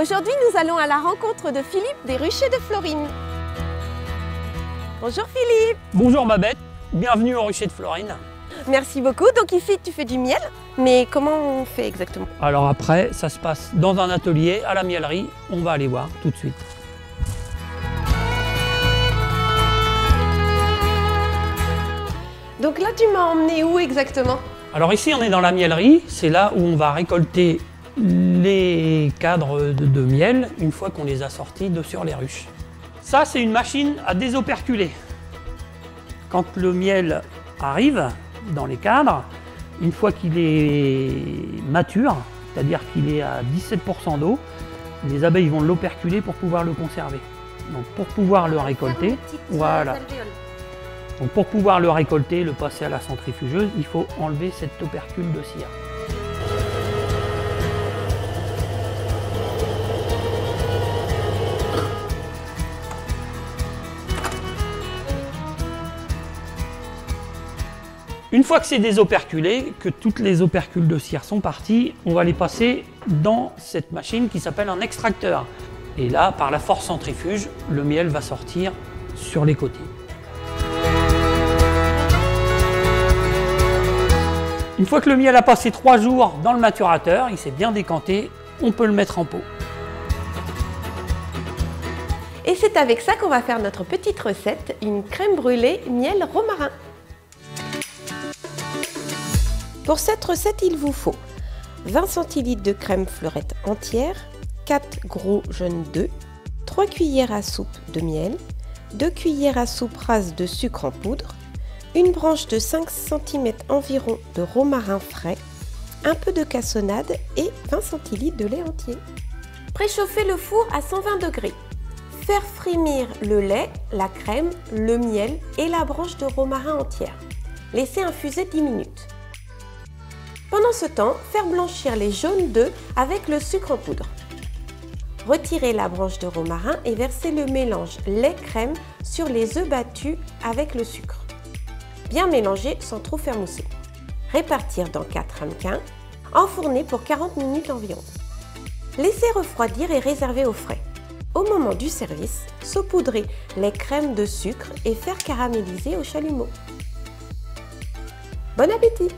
Aujourd'hui, nous allons à la rencontre de Philippe des Ruchers de Florine. Bonjour Philippe. Bonjour Babette, bienvenue au Rucher de Florine. Merci beaucoup. Donc ici, tu fais du miel, mais comment on fait exactement? Alors après, ça se passe dans un atelier, à la miellerie. On va aller voir tout de suite. Donc là, tu m'as emmené où exactement? Alors ici, on est dans la miellerie. C'est là où on va récolter les cadres de miel une fois qu'on les a sortis de sur les ruches. Ça, c'est une machine à désoperculer. Quand le miel arrive dans les cadres, une fois qu'il est mature, c'est-à-dire qu'il est à 17% d'eau, les abeilles vont l'operculer pour pouvoir le conserver. Donc pour pouvoir le récolter, voilà. Donc pour pouvoir le récolter, le passer à la centrifugeuse, il faut enlever cet opercule de cire. Une fois que c'est désoperculé, que toutes les opercules de cire sont partis, on va les passer dans cette machine qui s'appelle un extracteur. Et là, par la force centrifuge, le miel va sortir sur les côtés. Une fois que le miel a passé 3 jours dans le maturateur, il s'est bien décanté, on peut le mettre en pot. Et c'est avec ça qu'on va faire notre petite recette, une crème brûlée miel romarin. Pour cette recette, il vous faut 20 centilitres de crème fleurette entière, 4 gros jaunes d'œufs, 3 cuillères à soupe de miel, 2 cuillères à soupe rases de sucre en poudre, une branche de 5 cm environ de romarin frais, un peu de cassonade et 20 centilitres de lait entier. Préchauffez le four à 120 degrés. Faire frémir le lait, la crème, le miel et la branche de romarin entière. Laissez infuser 10 minutes. Pendant ce temps, faire blanchir les jaunes d'œufs avec le sucre en poudre. Retirez la branche de romarin et versez le mélange lait-crème sur les œufs battus avec le sucre. Bien mélanger sans trop faire mousser. Répartir dans 4 ramequins. Enfourner pour 40 minutes environ. Laissez refroidir et réserver au frais. Au moment du service, saupoudrer les crèmes de sucre et faire caraméliser au chalumeau. Bon appétit!